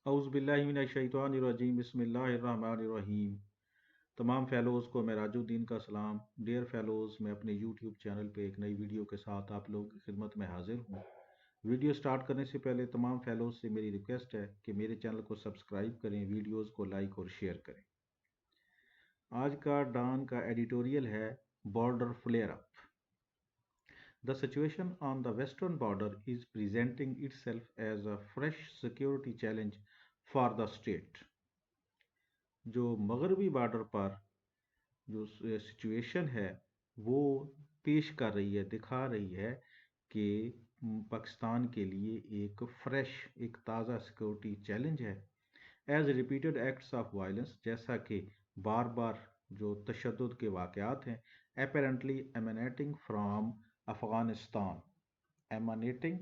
औज़ुबिल्लाहिमिनश्शैतानिर्रजीम बिस्मिल्लाहिर्रहमानिर्रहीम। तमाम फ़ेलोज़ को मैं राजुद्दीन का सलाम। डियर फ़ेलोज़, मैं अपने यूट्यूब चैनल पे एक नई वीडियो के साथ आप लोगों की खिदमत में हाजिर हूँ। वीडियो स्टार्ट करने से पहले तमाम फ़ेलोज़ से मेरी रिक्वेस्ट है कि मेरे चैनल को सब्सक्राइब करें, वीडियोज़ को लाइक और शेयर करें। आज का डॉन का एडिटोरियल है border flare up. The situation on the western border is presenting itself as a fresh security challenge for the state. जो मगरबी बॉर्डर पर जो सिचुएशन है वो पेश कर रही है, दिखा रही है कि पाकिस्तान के लिए एक फ्रेश, एक ताज़ा सिक्योरिटी चैलेंज है। As repeated acts of violence, जैसा कि बार बार जो तशद्दुद के वाक़यात हैं, apparently emanating from Afghanistan, emanating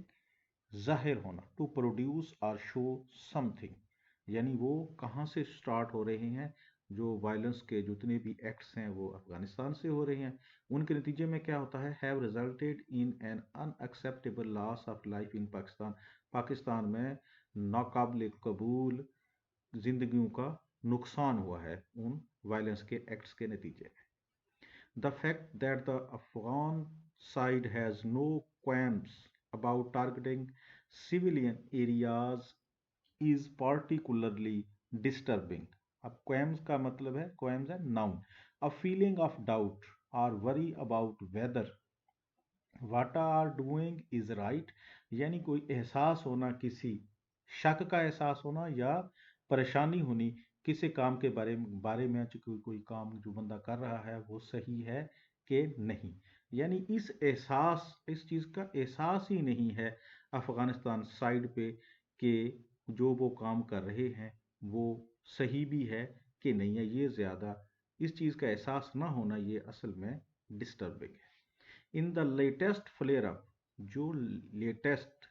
ज़ाहिर होना, टू प्रोड्यूस और शो समथिंग, यानी वो कहाँ से स्टार्ट हो रहे हैं। जो वायलेंस के जितने भी एक्ट्स हैं वो अफगानिस्तान से हो रहे हैं। उनके नतीजे में क्या होता है, have resulted in an unacceptable loss of life in Pakistan. Pakistan में नाकाबिल कबूल जिंदगियों का नुकसान हुआ है उन वायलेंस के एक्ट्स के नतीजे में। The fact that the Afghan side has no qualms about targeting civilian areas is particularly disturbing. अब qualms का मतलब है, qualms है noun, a feeling of doubt or worry about whether what are doing is right, यानी कोई एहसास होना, किसी शक का एहसास होना या परेशानी होनी किसी काम के बारे में कोई काम जो बंदा कर रहा है वो सही है कि नहीं। यानी इस चीज़ का एहसास ही नहीं है अफ़गानिस्तान साइड पे कि जो वो काम कर रहे हैं वो सही भी है कि नहीं है। ये ज़्यादा इस चीज़ का एहसास ना होना ये असल में डिस्टर्बिंग है। In the latest flare up, जो लेटेस्ट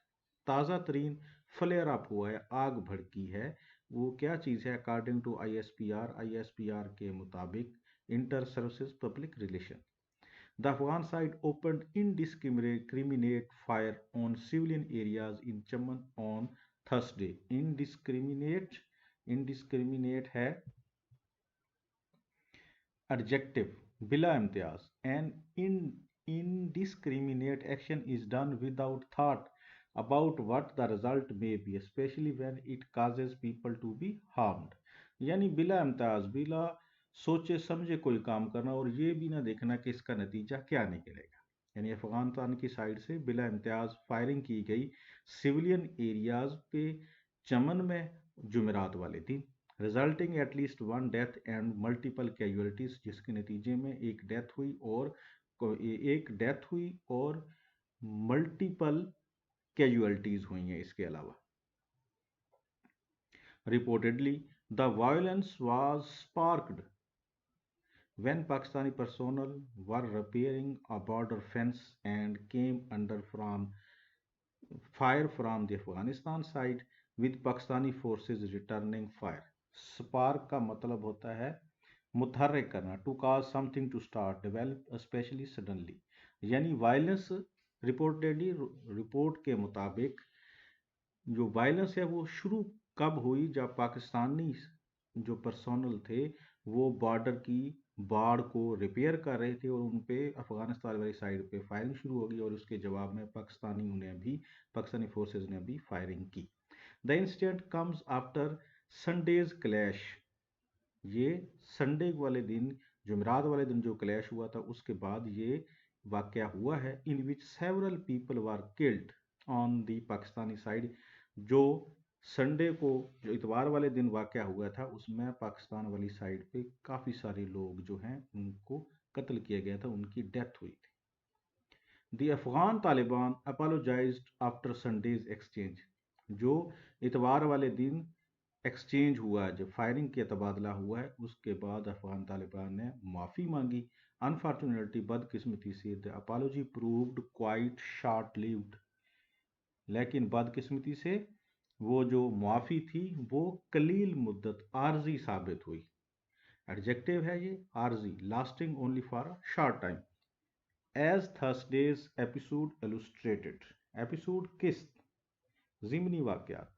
ताज़ा तरीन फ्लेयर अप हुआ है, आग भड़की है, वो क्या चीज़ है। अकॉर्डिंग टू आईएसपीआर के मुताबिक inter services public relation, the Afghan side open indiscriminate fire on civilian areas in Chaman on Thursday. indiscriminate है adjective, बिला Imtiaz, and indiscriminate action is done without thought about what the result may be, especially when it causes people to be harmed. यानी बिला इम्तियाज, बिला सोचे समझे कोई काम करना और ये भी ना देखना कि इसका नतीजा क्या निकलेगा। यानी अफगानिस्तान की साइड से बिला इम्तियाज फायरिंग की गई सिविलियन एरियाज पे चमन में जुमेरात वाले दिन, resulting at least one death and multiple casualties, जिसके नतीजे में एक डेथ हुई और मल्टीपल कैजुअलिटीज हुई हैं। इसके अलावा reportedly the violence was sparked when Pakistani personnel were repairing a border fence and came under from fire from the Afghanistan side with Pakistani forces returning fire. Spark का मतलब होता है मुतहर्रिक करना, to cause something to start develop specially suddenly. यानी violence reportedly, report के मुताबिक जो वायलेंस है वो शुरू कब हुई, जब पाकिस्तानी जो पर्सोनल थे वो बॉर्डर की बाड़ को रिपेयर कर रहे थे और उन पे अफगानिस्तान वाली साइड पे फायरिंग शुरू हो गई और उसके जवाब में पाकिस्तानी फोर्सेज ने भी फायरिंग की। The incident comes after Sundays clash, ये संडे वाले दिन, जुमेरात वाले दिन जो क्लैश हुआ था उसके बाद ये वाकया हुआ है। In which several people were killed on the Pakistani side, जो संडे को, जो इतवार वाले दिन वाकया हुआ था उसमें पाकिस्तान वाली साइड पे काफ़ी सारे लोग जो हैं उनको कत्ल किया गया था, उनकी डेथ हुई थी। The Afghan Taliban apologised after Sunday's exchange, जो इतवार वाले दिन एक्सचेंज हुआ, जब फायरिंग के तबादला हुआ है उसके बाद अफगान तालिबान ने माफ़ी मांगी। अनफॉर्चुनेटली, बदकिस्मती से, the apology proved quite short lived, लेकिन बदकिस्मती से वो जो मुआफ़ी थी वो कलील मुद्दत आर्जी साबित हुई। एडजेक्टिव है ये, आर्जी, lasting only for a short time. As Thursday's episode illustrated, episode किस्त ज़िमनी वाक़यात,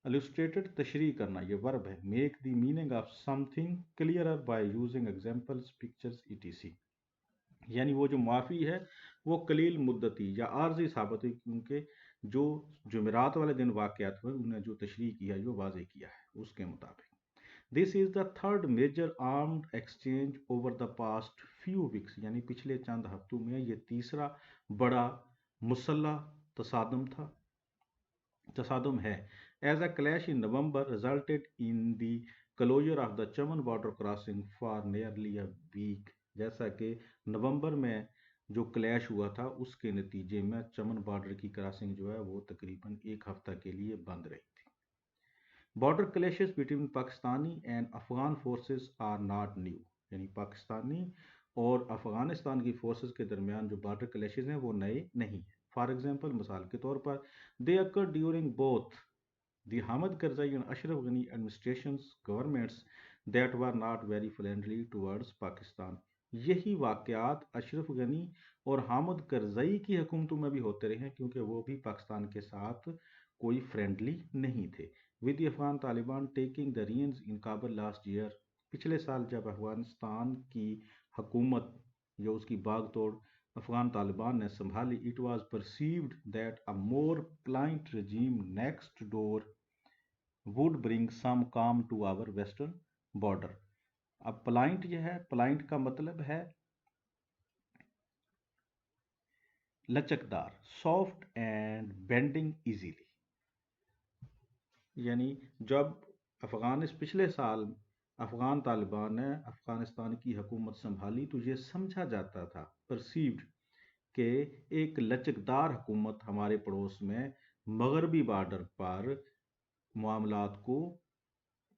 illustrated तशरीह करना ये वर्ब है, make the meaning of something clearer by using examples, pictures, etc. यानी वो जो माफ़ी है वो कलील मुद्दती या आर्जी साबित हुई, क्योंकि जो जुमेरात वाले दिन वाक़यात हुए उन्हें जो तशरीह किया जो वाज़े किया है उसके मुताबिक। This is the third major armed exchange over the past few weeks, यानी पिछले चंद हफ्तों में ये तीसरा बड़ा मुसल्ला तसादम है। As a clash in November resulted in the closure of the Chaman border crossing for nearly a week, जैसा कि नवंबर में जो क्लैश हुआ था उसके नतीजे में चमन बॉर्डर की क्रॉसिंग जो है वो तकरीबन एक हफ्ता के लिए बंद रही थी। Border clashes between Pakistani and Afghan forces are not new, यानी पाकिस्तानी और अफगानिस्तान की फोर्सेस के दरमियान जो बॉर्डर क्लैशेस हैं वो नए नहीं हैं। फॉर एग्जांपल, मिसाल के तौर पर, they occur during both the Hamid Karzai and Ashraf Ghani administrations governments that were not very friendly towards Pakistan. यही वाक़यात अशरफ गनी और हामिद करज़ई की हुकूमतों में भी होते रहे हैं, क्योंकि वो भी पाकिस्तान के साथ कोई फ्रेंडली नहीं थे। With the Afghan Taliban taking the reigns in Kabul last year, पिछले साल जब अफगानिस्तान की हुकूमत या उसकी बाग तोड़ अफगान तालिबान ने संभाली, it was perceived that a more pliant regime next door would bring some calm to our western border. अब प्लाइंट यह है, प्लाइंट का मतलब है लचकदार, सॉफ्ट एंड बेंडिंग इजीली, यानी जब पिछले साल अफगान तालिबान ने अफगानिस्तान की हुकूमत संभाली तो ये समझा जाता था, परसीव्ड, कि एक लचकदार हुकूमत हमारे पड़ोस में मगरबी बॉर्डर पर मामलात को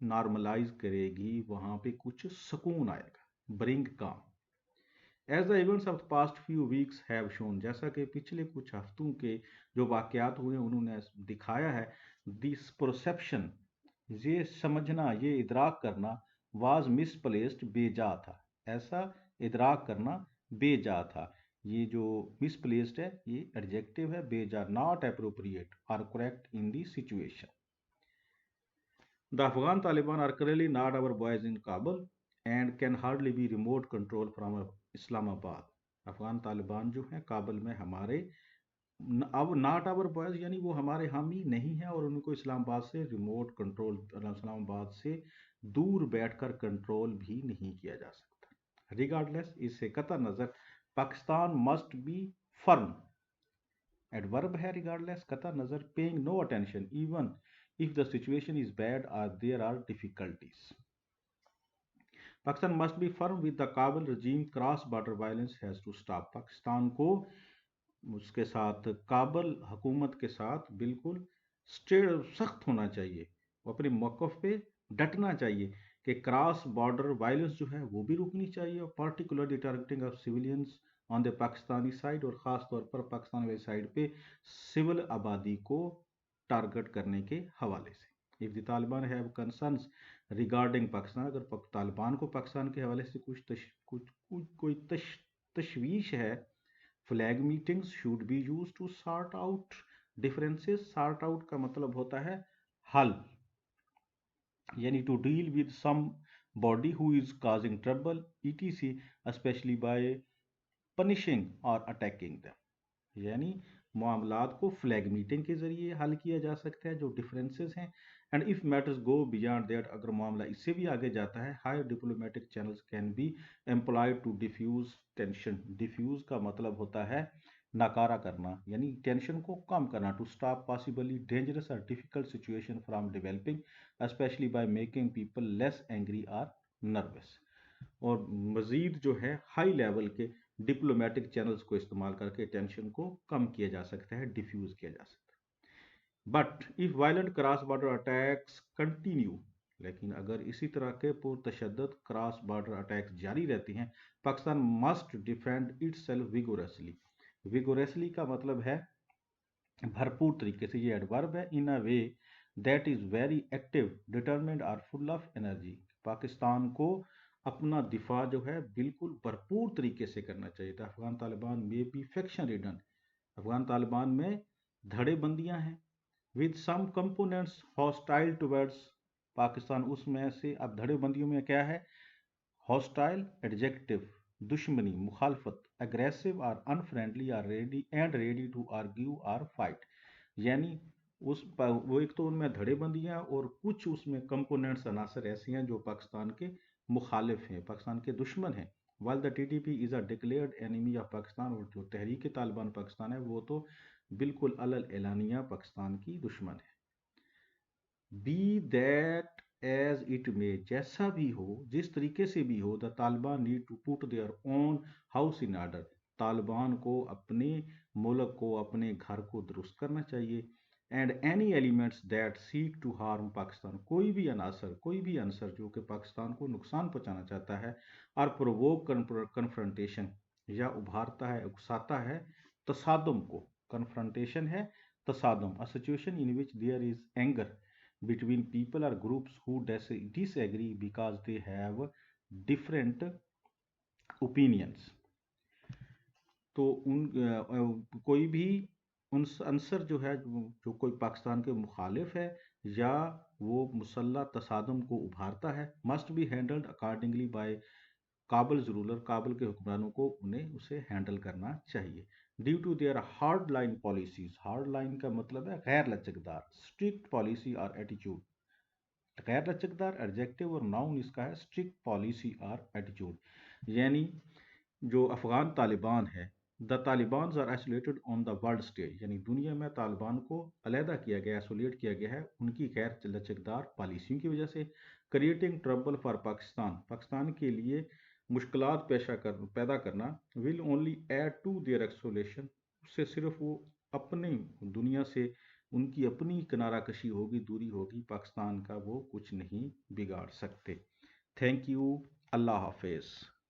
नॉर्मलाइज करेगी, वहाँ पे कुछ सुकून आएगा, bring calm. As the events of the past few weeks have shown, जैसा कि पिछले कुछ हफ्तों के जो वाक़यात हुए उन्होंने दिखाया है, दिस परसेप्शन, ये समझना, ये इदराक करना, वाज मिसप्लेस्ड, बेजा था, ऐसा इदराक करना बेजा था। ये जो मिसप्लेस्ड है ये एडजेक्टिव है, बेजा नॉट अप्रोप्रिएट और correct in the situation. The Afghan Taliban are currently not our boys in Kabul and can hardly be remote control from Islamabad. Afghan Taliban जो हैं काबुल में हमारे अब नॉट आवर बॉयज, यानी वो हमारे हामी नहीं है और उनको इस्लामाबाद से रिमोट कंट्रोल, इस्लामाबाद से दूर बैठकर कंट्रोल भी नहीं किया जा सकता। रिगार्डलेस, इससे कतई नज़र, Pakistan must be firm, adverb है रिगार्डलेस, कतई नज़र, paying no attention even if the situation is bad or there are difficulties. Pakistan must be firm with the Kabul regime. Cross border violence has to stop. Pakistan को उसके साथ काबुल हुकूमत के साथ बिल्कुल सख्त होना चाहिए, वो अपने मौक़िफ़ पे डटना चाहिए कि क्रॉस बॉर्डर वायलेंस जो है वो भी रुकनी चाहिए, और particularly targeting of civilians on the Pakistani side, और ख़ास तौर पर पाकिस्तान वाली साइड पे सिविल आबादी को टारगेट करने के हवाले से। If the Taliban have concerns regarding Pakistan, अगर तालिबान को पाकिस्तान के हवाले से कोई तशवीश है, flag meetings should be use to sort out differences. Sort out का मतलब होता है हल, यानी to deal with somebody who is causing trouble etc, specially by punishing और अटैकिंग देम, यानी मामलात को फ्लैग मीटिंग के ज़रिए हल किया जा सकता है जो डिफरेंसेस हैं। And if matters go beyond that, अगर मामला इससे भी आगे जाता है, higher diplomatic channels can be employed to diffuse tension. Diffuse का मतलब होता है नाकारा करना, यानी टेंशन को कम करना, टू स्टॉप पॉसिबली डेंजरस और difficult situation from developing, specially by making people less angry और नर्वस। और मज़ीद जो है हाई लेवल के डिप्लोमेटिक चैनल्स को इस्तेमाल करके टेंशन को कम किया जा सकता है, डिफ्यूज़ किया जा सकता है। But if violent cross border attacks continue, लेकिन अगर इसी तरह के पुरतशद्दद क्रॉस बॉर्डर अटैक्स जारी रहते हैं, Pakistan must defend itself vigorously. Vigorously का मतलब है भरपूर तरीके से, ये एडवर्ब है, in a way that is very active, determined और फुल ऑफ एनर्जी। पाकिस्तान को अपना दिफा जो है बिल्कुल भरपूर तरीके से करना चाहिए था। अफगान तालिबान में भी फैक्शन रिडन, अफगान तालिबान में धड़ेबंदियां हैं, with some components hostile towards Pakistan. उसमें से अब धड़े बंदियों में क्या है? हॉस्टाइल एडजेक्टिव, दुश्मनी, मुखालफत, अग्रेसिव और unfriendly are ready and ready to argue or fight. यानी वो एक तो उनमें धड़े बंदियाँ और कुछ उसमें कंपोनेंट्स अनासर ऐसे हैं जो पाकिस्तान के मुखालिफ हैं, पाकिस्तान के दुश्मन हैं। While the TTP is a declared enemy of Pakistan, और जो तहरीक तालिबान पाकिस्तान है वो तो बिल्कुल अलल एलानिया पाकिस्तान की दुश्मन है। Be that as it may, जैसा भी हो, जिस तरीके से भी हो, the Taliban need to put their own house in order. Taliban को अपने मुल्क को, अपने घर को दुरुस्त करना चाहिए। And any elements that seek to harm Pakistan, कोई भी अनासर, कोई भी अंसर जो कि पाकिस्तान को नुकसान पहुंचाना चाहता है, और प्रोवोक कन्फ्रंटेशन, या उभारता है, उकसाता है तसादम को। कन्फ्रंटेशन है तसादम, a situation in which there is anger between people or groups who disagree because they have different opinions। तो कोई भी अंसर जो है, जो कोई पाकिस्तान के मुखालिफ है या वो मुसल्लह तसादम को उभारता है, must be handled accordingly by Kabul ruler, Kabul के हुक्मरानों को उन्हें उसे हैंडल करना चाहिए। Due to their hard line policies, hard line का मतलब है गैर लचकदार, स्ट्रिक्ट पॉलिसी और एटीट्यूड। गैर लचकदार एडजेक्टिव और नाउन इसका है स्ट्रिक्ट पॉलिसी और एटीट्यूड। यानी जो अफगान तालिबान है, the Taliban are isolated on the world stage, यानी दुनिया में तालिबान को अलहदा किया गया, आइसोलेट किया गया है उनकी गैर लचकदार पॉलिसियों की वजह से। Creating trouble for Pakistan, Pakistan के लिए मुश्किलात पैदा करना, will only add to their isolation, उससे सिर्फ वो अपने दुनिया से उनकी अपनी किनारा कशी होगी, दूरी होगी, पाकिस्तान का वो कुछ नहीं बिगाड़ सकते। Thank you. अल्लाह हाफिज़।